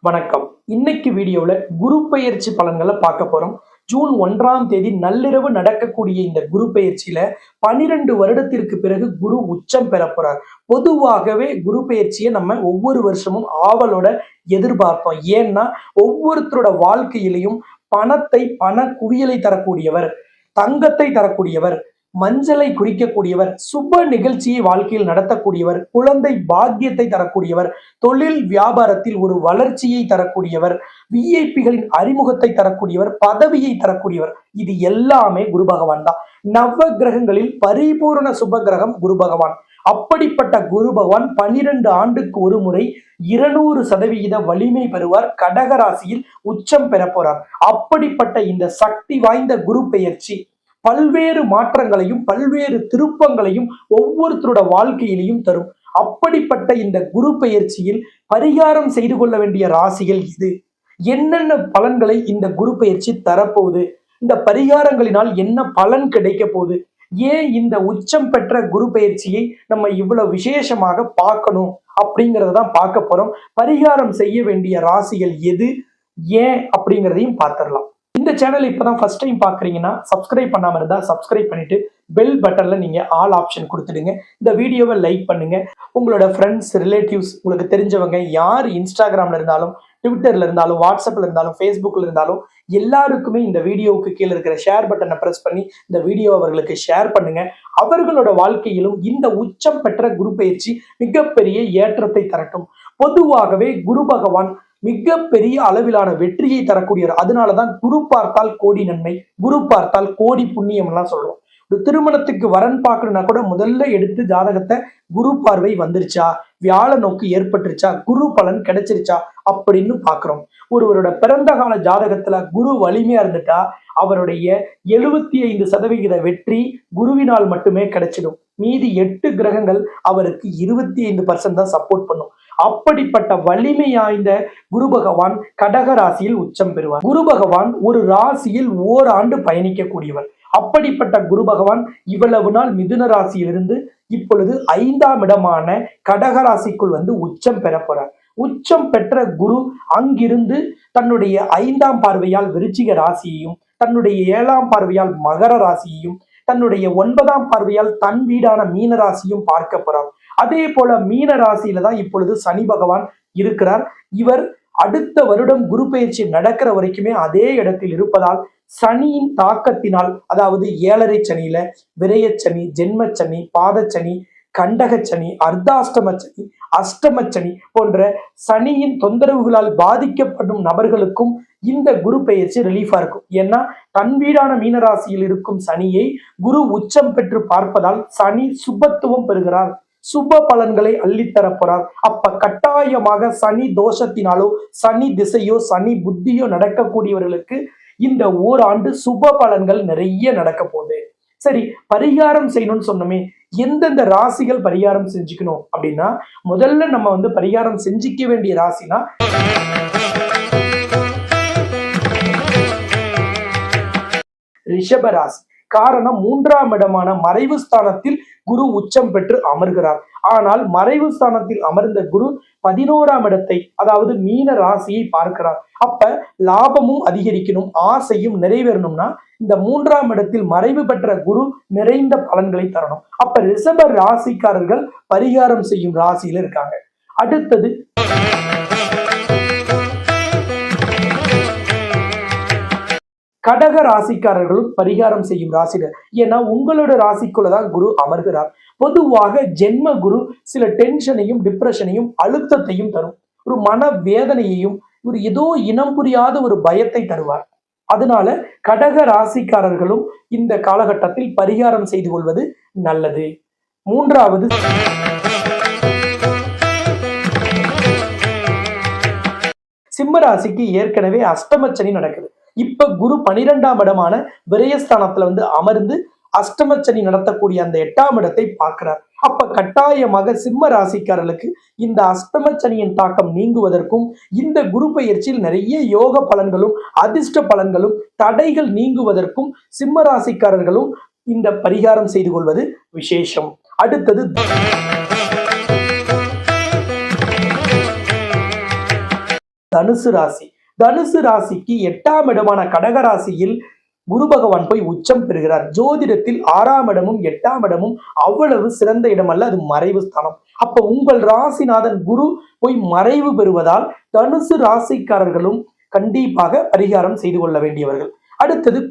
வணக்கம். இன்னைக்கு வீடியோல குரு பெயர்ச்சி பலன்களை பார்க்க போறோம். ஜூன் 1ஆம் தேதி நள்ளிரவு நடக்கக்கூடிய இந்த குரு பெயர்ச்சியில 12 வருடத்திற்கு பிறகு குரு உச்சம் பெற போறார். பொதுவாகவே குரு பெயர்ச்சியை நம்ம ஒவ்வொரு வருஷமும் ஆவலோட எதிர்பார்ப்போம். ஏன்னா ஒவ்வொருத்தரோட வாழ்க்கையிலையும் பண குவியலை தரக்கூடியவர், தங்கத்தை தரக்கூடியவர், மஞ்சளை குறிக்கக்கூடியவர், சுப நிகழ்ச்சியை வாழ்க்கையில் நடத்தக்கூடியவர், குழந்தை பாக்கியத்தை தரக்கூடியவர், தொழில் வியாபாரத்தில் ஒரு வளர்ச்சியை தரக்கூடியவர், விஐபிகளின் அறிமுகத்தை தரக்கூடியவர், பதவியை தரக்கூடியவர். இது எல்லாமே குரு பகவான் தான். நவ கிரகங்களில் பரிபூர்ண சுப கிரகம் குரு பகவான். அப்படிப்பட்ட குரு பகவான் 12 ஆண்டுக்கு ஒரு முறை 200% வலிமை பெறுவார். கடகராசியில் உச்சம் பெற போறார். அப்படிப்பட்ட இந்த சக்தி வாய்ந்த குரு பெயர்ச்சி பல்வேறு மாற்றங்களையும் பல்வேறு திருப்பங்களையும் ஒவ்வொருத்தரோட வாழ்க்கையிலையும் தரும். அப்படிப்பட்ட இந்த குரு பெயர்ச்சியில் பரிகாரம் செய்து கொள்ள வேண்டிய ராசிகள் இது. என்னென்ன பலன்களை இந்த குரு பெயர்ச்சி தரப்போகுது, இந்த பரிகாரங்களினால் என்ன பலன் கிடைக்க போகுது, ஏன் இந்த உச்சம் பெற்ற குரு பெயர்ச்சியை நம்ம இவ்வளவு விசேஷமாக பார்க்கணும் அப்படிங்கிறத தான் பார்க்க போறோம். பரிகாரம் செய்ய வேண்டிய ராசிகள் எது, ஏன் அப்படிங்கிறதையும் பார்த்துடலாம். இந்த சேனல் இப்பதான் ஃபர்ஸ்ட் டைம் பாக்குறீங்கன்னா சப்ஸ்கிரைப் பண்ணாம இருந்தா சப்ஸ்கிரைப் பண்ணிட்டு பெல் பட்டன்ல நீங்க ஆல் ஆப்ஷன் கொடுத்துடுங்க. இந்த வீடியோவை லைக் பண்ணுங்க. உங்களோட ஃப்ரெண்ட்ஸ், ரிலேட்டிவ்ஸ், உங்களுக்கு தெரிஞ்சவங்க யார் இன்ஸ்டாகிராம்ல இருந்தாலும், ட்விட்டர்ல இருந்தாலும், வாட்ஸ்அப்ல இருந்தாலும், ஃபேஸ்புக்ல இருந்தாலும் எல்லாருக்குமே இந்த வீடியோவுக்கு கீழே இருக்கிற ஷேர் பட்டனை பிரஸ் பண்ணி இந்த வீடியோ அவர்களுக்கு ஷேர் பண்ணுங்க. அவர்களோட வாழ்க்கையிலும் இந்த உச்சம் பெற்ற குரு பயிற்சி மிகப்பெரிய ஏற்றத்தை தரட்டும். பொதுவாகவே குரு பகவான் மிகப்பெரிய அளவிலான வெற்றியை தரக்கூடியவர். அதனாலதான் குரு பார்த்தால் கோடி நன்மை, குரு பார்த்தால் கோடி புண்ணியம் எல்லாம் சொல்றோம். ஒரு திருமணத்துக்கு வரன் பார்க்கணும்னா கூட முதல்ல எடுத்து ஜாதகத்தை குரு பார்வை வந்துருச்சா, வியாழ நோக்கு ஏற்பட்டுருச்சா, குரு பலன் கிடைச்சிருச்சா அப்படின்னு பாக்குறோம். ஒருவரோட பிறந்த கால ஜாதகத்துல குரு வலிமையா இருந்துட்டா அவருடைய 75% வெற்றி குருவினால் மட்டுமே கிடைச்சிடும். மீதி 8 கிரகங்கள் அவருக்கு 25% தான் சப்போர்ட் பண்ணும். அப்படிப்பட்ட வலிமை வாய்ந்த குரு பகவான் கடக ராசியில் உச்சம் பெறுவார். குரு பகவான் ஒரு ராசியில் ஓராண்டு பயணிக்கக்கூடியவர். அப்படிப்பட்ட குரு பகவான் இவ்வளவு நாள் மிதுன ராசியிலிருந்து இப்பொழுது 5ஆம் இடமான கடக ராசிக்குள் வந்து உச்சம் பெற போறார். உச்சம் பெற்ற குரு அங்கிருந்து தன்னுடைய 5ஆம் பார்வையால் விருச்சிக ராசியையும், தன்னுடைய 7ஆம் பார்வையால் மகர ராசியையும், தன்னுடைய 9ஆம் பார்வையால் தன் வீடான மீன ராசியும் பார்க்க போறார். அதே போல மீன ராசியில தான் இப்பொழுது சனி பகவான் இருக்கிறார். இவர் அடுத்த வருடம் குரு பயிற்சி நடக்கிற வரைக்குமே அதே இடத்தில் இருப்பதால் சனியின் தாக்கத்தினால், அதாவது 7.5 சனியில விரயச்சனி, ஜென்மச்சனி, பாதச்சனி, கண்டகச்சனி, அர்த்தாஷ்டமச்சனி, அஷ்டமச்சனி போன்ற சனியின் தொந்தரவுகளால் பாதிக்கப்படும் நபர்களுக்கும் இந்த குரு பெயர்ச்சி ரிலீஃபா இருக்கும். ஏன்னா தன் வீடான மீனராசியில் இருக்கும் சனியை குரு உச்சம் பெற்று பார்ப்பதால் சனி சுபத்துவம் பெறுகிறார், சுப பலன்களை அள்ளித்தரப்போறார். அப்ப கட்டாயமாக சனி தோஷத்தினாலோ, சனி திசையோ, சனி புத்தியோ நடக்கக்கூடியவர்களுக்கு இந்த ஓராண்டு சுப பலன்கள் நிறைய நடக்க போகுது. சரி, பரிகாரம் செய்யணும்னு சொன்னோமே, எந்தெந்த ராசிகள் பரிகாரம் செஞ்சுக்கணும் அப்படின்னா, முதல்ல நம்ம வந்து பரிகாரம் செஞ்சிக்க வேண்டிய ராசினா ரிஷப ராசி. காரணம், 3ஆம் இடமான மறைவு ஸ்தானத்தில் குரு உச்சம் பெற்று அமர்கிறார். ஆனால் மறைவு ஸ்தானத்தில் அமர்ந்த குரு 11ஆம் இடத்தை, அதாவது மீன ராசியை பார்க்கிறார். அப்ப லாபமும் அதிகரிக்கணும், ஆசையும் நிறைவேறணும்னா இந்த 3ஆம் இடத்தில் மறைவு பெற்ற குரு நிறைந்த பலன்களை தரணும். அப்ப ரிஷப ராசிக்காரர்கள் பரிகாரம் செய்யும் ராசியில இருக்காங்க. அடுத்தது கடக ராசிக்காரர்களும் பரிகாரம் செய்யும் ராசிகள். ஏன்னா உங்களோட ராசிக்குள்ளதான் குரு அமர்கிறார். பொதுவாக ஜென்ம குரு சில டென்ஷனையும், டிப்ரெஷனையும், அழுத்தத்தையும் தரும். ஒரு மன வேதனையையும், ஒரு ஏதோ இனம் புரியாத ஒரு பயத்தை தருவார். அதனால கடக ராசிக்காரர்களும் இந்த காலகட்டத்தில் பரிகாரம் செய்து கொள்வது நல்லது. மூன்றாவது சிம்ம ராசிக்கு ஏற்கனவே அஷ்டமச்சனி நடக்குது. இப்ப குரு 12ஆம் இடமான விரயஸ்தானத்துல வந்து அமர்ந்து அஷ்டமச்சனி நடத்தக்கூடிய அந்த 8ஆம் இடத்தை பார்க்கிறார். அப்ப கட்டாயமாக சிம்ம ராசிக்காரர்களுக்கு இந்த அஷ்டமச்சனியின் தாக்கம் நீங்குவதற்கும், இந்த குரு பயிற்சியில் நிறைய யோக பலன்களும் அதிர்ஷ்ட பலன்களும் தடைகள் நீங்குவதற்கும் சிம்ம ராசிக்காரர்களும் இந்த பரிகாரம் செய்து கொள்வது விசேஷம். அடுத்தது தனுசு ராசி. தனுசு ராசிக்கு 8ஆம் இடமான கடக ராசியில் குரு பகவான் போய் உச்சம் பெறுகிறார். ஜோதிடத்தில் 6ஆம் இடமும் 8ஆம் இடமும் அவ்வளவு சிறந்த இடம் அல்ல, அது மறைவு ஸ்தானம். அப்ப உங்கள் ராசிநாதன் குரு போய் மறைவு பெறுவதால் தனுசு ராசிக்காரர்களும் கண்டிப்பாக பரிகாரம் செய்து கொள்ள வேண்டியவர்கள். அடுத்தது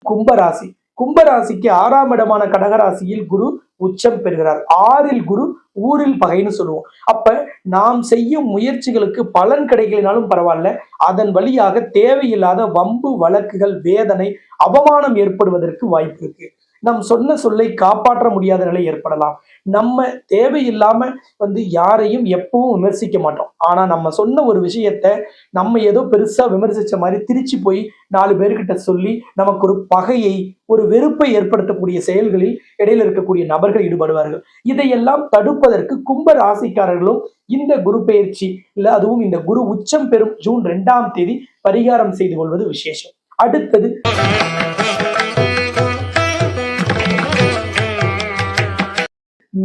கும்பராசி. கும்பராசிக்கு 6ஆம் இடமான கடகராசியில் குரு உச்சம் பெறுகிறார். 6ல் குரு ஊரில் பகைன்னு சொல்லுவோம். அப்ப நாம் செய்யும் முயற்சிகளுக்கு பலன் கிடைக்கலினாலும் பரவாயில்ல, அதன் வழியாக தேவையில்லாத வம்பு வழக்குகள், வேதனை, அவமானம் ஏற்படுவதற்கு வாய்ப்பு இருக்கு. நம் சொன்ன சொல்லை காப்பாற்ற முடியாத நிலை ஏற்படலாம். நம்ம தேவையில்லாம யாரையும் எப்பவும் விமர்சிக்க மாட்டோம். ஆனா நம்ம சொன்ன ஒரு விஷயத்த நம்ம ஏதோ பெருசா விமர்சிச்ச மாதிரி திருச்சி போய் 4 பேர்கிட்ட சொல்லி நமக்கு ஒரு பகையை, ஒரு வெறுப்பை ஏற்படுத்தக்கூடிய செயல்களில் இடையில இருக்கக்கூடிய நபர்கள் ஈடுபடுவார்கள். இதையெல்லாம் தடுப்பதற்கு கும்ப ராசிக்காரர்களும் இந்த குரு பெயர்ச்சி அதுவும் இந்த குரு உச்சம் பெறும் ஜூன் 2ஆம் தேதி பரிகாரம் செய்து கொள்வது விசேஷம். அடுத்தது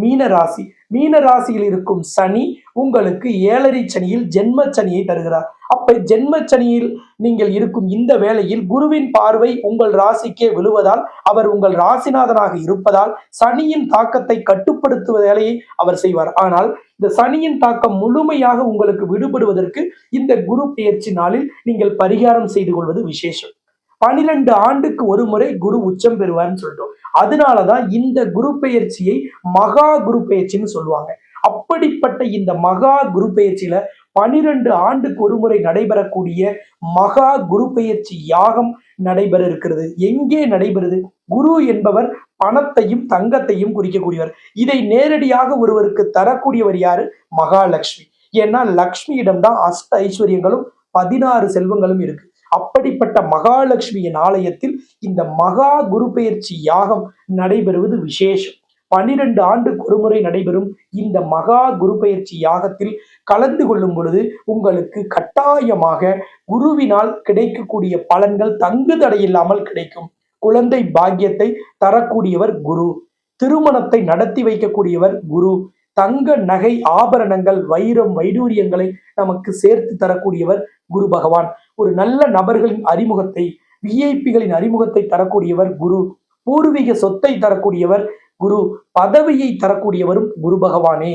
மீன ராசி. மீன ராசியில் இருக்கும் சனி உங்களுக்கு 7.5 சனியில் ஜென்ம சனியை தருகிறார். அப்ப ஜென்ம சனியில் நீங்கள் இருக்கும் இந்த வேளையில் குருவின் பார்வை உங்கள் ராசிக்கே விழுவதால், அவர் உங்கள் ராசிநாதனாக இருப்பதால் சனியின் தாக்கத்தை கட்டுப்படுத்துவ வேலையை அவர் செய்வார். ஆனால் இந்த சனியின் தாக்கம் முழுமையாக உங்களுக்கு விடுபடுவதற்கு இந்த குரு பெயர்ச்சி நாளில் நீங்கள் பரிகாரம் செய்து கொள்வது விசேஷம். 12 ஆண்டுக்கு ஒரு முறை குரு உச்சம் பெறுவார்னு சொல்லிட்டோம். அதனாலதான் இந்த குரு பெயர்ச்சியை மகா குரு பெயர்ச்சின்னு சொல்லுவாங்க. அப்படிப்பட்ட இந்த மகா குரு பெயர்ச்சியில 12 ஆண்டுக்கு ஒரு முறை நடைபெறக்கூடிய மகா குரு பெயர்ச்சி யாகம் நடைபெற இருக்கிறது. எங்கே நடைபெறுது? குரு என்பவர் பணத்தையும் தங்கத்தையும் குறிக்கக்கூடியவர். இதை நேரடியாக ஒருவருக்கு தரக்கூடியவர் யாரு? மகாலட்சுமி. ஏன்னா லக்ஷ்மியிடம்தான் அஷ்ட ஐஸ்வர்யங்களும் 16 செல்வங்களும் இருக்கு. அப்படிப்பட்ட மகாலட்சுமியின் ஆலயத்தில் இந்த மகா குரு பெயர்ச்சி யாகம் நடைபெறுவது விசேஷம். 12 ஆண்டுக்கு ஒருமுறை நடைபெறும் இந்த மகா குரு பெயர்ச்சி யாகத்தில் கலந்து கொள்ளும் பொழுது உங்களுக்கு கட்டாயமாக குருவினால் கிடைக்கக்கூடிய பலன்கள் தங்கு தடையில்லாமல் கிடைக்கும். குழந்தை பாக்கியத்தை தரக்கூடியவர் குரு, திருமணத்தை நடத்தி வைக்கக்கூடியவர் குரு, தங்க நகை ஆபரணங்கள் வைரம் வைடூரியங்களை நமக்கு சேர்த்து தரக்கூடியவர் குரு பகவான், ஒரு நல்ல நபர்களின் அறிமுகத்தை, விஐபிகளின் அறிமுகத்தை தரக்கூடியவர் குரு, பூர்வீக சொத்தை தரக்கூடியவர் குரு, பதவியை தரக்கூடியவரும் குரு பகவானே,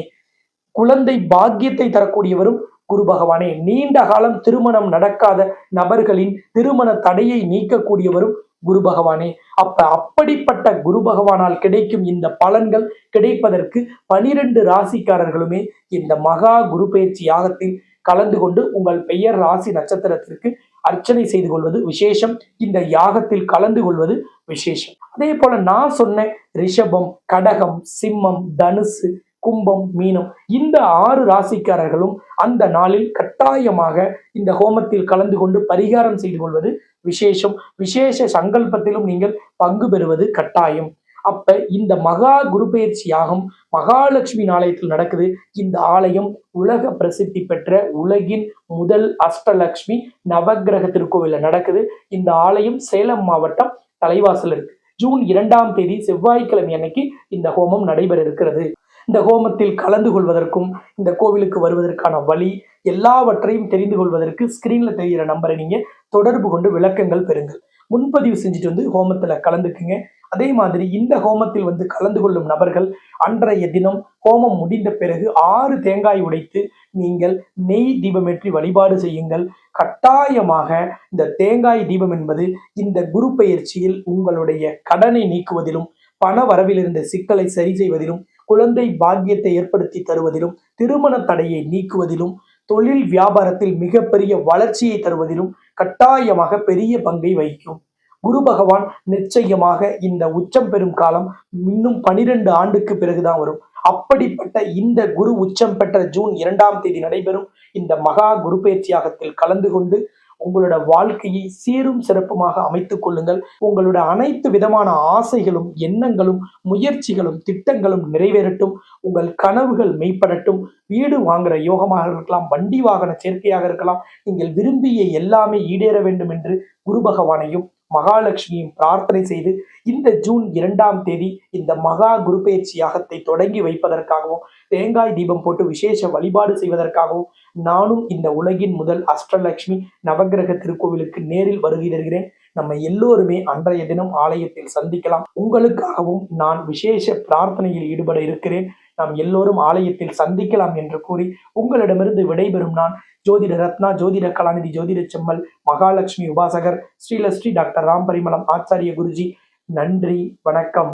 குழந்தை பாக்கியத்தை தரக்கூடியவரும் குரு பகவானே, நீண்ட காலம் திருமணம் நடக்காத நபர்களின் திருமண தடையை நீக்கக்கூடியவரும் குரு பகவானே. அப்படிப்பட்ட குரு பகவானால் கிடைக்கும் இந்த பலன்கள் கிடைப்பதற்கு 12 ராசிக்காரர்களுமே இந்த மகா குரு பெயர்ச்சி யாகத்தில் கலந்து கொண்டு உங்கள் பெயர் ராசி நட்சத்திரத்திற்கு அர்ச்சனை செய்து கொள்வது விசேஷம். இந்த யாகத்தில் கலந்து கொள்வது விசேஷம். அதே போல நான் சொன்ன ரிஷபம், கடகம், சிம்மம், தனுசு, கும்பம், மீனம் இந்த 6 ராசிக்காரர்களும் அந்த நாளில் கட்டாயமாக இந்த ஹோமத்தில் கலந்து கொண்டு பரிகாரம் செய்து கொள்வது விசேஷம். விசேஷ சங்கல்பத்திலும் நீங்கள் பங்கு பெறுவது கட்டாயம். அப்ப இந்த மகா குரு பெயர்ச்சி யாகம் மகாலட்சுமி ஆலயத்தில் நடக்குது. இந்த ஆலயம் உலக பிரசித்தி பெற்ற உலகின் முதல் அஷ்டலட்சுமி நவக்கிரக திருக்கோவில நடக்குது. இந்த ஆலயம் சேலம் மாவட்டம் தலைவாசல் இருக்கு. ஜூன் 2ஆம் தேதி செவ்வாய்க்கிழமை அன்னைக்கு இந்த ஹோமம் நடைபெற இருக்கிறது. இந்த ஹோமத்தில் கலந்து கொள்வதற்கும் இந்த கோவிலுக்கு வருவதற்கான வழி எல்லாவற்றையும் தெரிந்து கொள்வதற்கு ஸ்கிரீன்ல தெரிகிற நம்பரை நீங்க தொடர்பு கொண்டு விளக்கங்கள் பெறுங்கள். முன்பதிவு செஞ்சுட்டு ஹோமத்துல கலந்துக்குங்க. அதே மாதிரி இந்த ஹோமத்தில் கலந்து கொள்ளும் நபர்கள் அன்றைய தினம் ஹோமம் முடிந்த பிறகு 6 தேங்காய் உடைத்து நீங்கள் நெய் தீபமேற்றி வழிபாடு செய்யுங்கள். கட்டாயமாக இந்த தேங்காய் தீபம் என்பது இந்த குரு பெயர்ச்சியில் உங்களுடைய கடனை நீக்குவதிலும், பண வரவில் இருந்த சிக்கலை சரி செய்வதிலும், குழந்தை பாக்கியத்தை ஏற்படுத்தி தருவதிலும், திருமண தடையை நீக்குவதிலும், தொழில் வியாபாரத்தில் மிகப்பெரிய வளர்ச்சியை தருவதிலும் கட்டாயமாக பெரிய பங்கை வகிக்கும். குரு பகவான் நிச்சயமாக இந்த உச்சம் பெறும் காலம் இன்னும் 12 ஆண்டுக்கு பிறகுதான் வரும். அப்படிப்பட்ட இந்த குரு உச்சம் பெற்ற ஜூன் 2ஆம் தேதி நடைபெறும் இந்த மகா குரு பெயர்ச்சியாகத்தில் கலந்து கொண்டு உங்களோட வாழ்க்கையை சீரும் சிறப்புமாக அமைத்துக் கொள்ளுங்கள். உங்களோட அனைத்து விதமான ஆசைகளும், எண்ணங்களும், முயற்சிகளும், திட்டங்களும் நிறைவேறட்டும். உங்கள் கனவுகள் மெய்ப்படட்டும். வீடு வாங்குற யோகமாக இருக்கலாம், வண்டி வாகன சேர்க்கையாக இருக்கலாம். நீங்கள் விரும்பிய எல்லாமே ஈடேற வேண்டும் என்று குரு பகவானையும் மகாலட்சுமியும் பிரார்த்தனை செய்து இந்த ஜூன் 2ஆம் தேதி இந்த மகா குரு பெயர்ச்சி யாகத்தை தொடங்கி வைப்பதற்காகவும் தேங்காய் தீபம் போட்டு விசேஷ வழிபாடு செய்வதற்காகவும் நானும் இந்த உலகின் முதல் அஷ்டலட்சுமி நவக்கிரக திருக்கோவிலுக்கு நேரில் வருகை தருகிறேன். நம்ம எல்லோருமே அன்றைய தினம் ஆலயத்தில் சந்திக்கலாம். உங்களுக்காகவும் நான் விசேஷ பிரார்த்தனையில் ஈடுபட இருக்கிறேன். நாம் எல்லோரும் ஆலயத்தில் சந்திக்கலாம் என்று கூறி உங்களிடமிருந்து விடைபெறும் நான் ஜோதிட ரத்னா, ஜோதிட கலாநிதி, ஜோதிட செம்மல், மகாலட்சுமி உபாசகர், ஸ்ரீலஸ்ரீ டாக்டர் ராம் பரிமளம் ஆச்சாரிய குருஜி. நன்றி, வணக்கம்.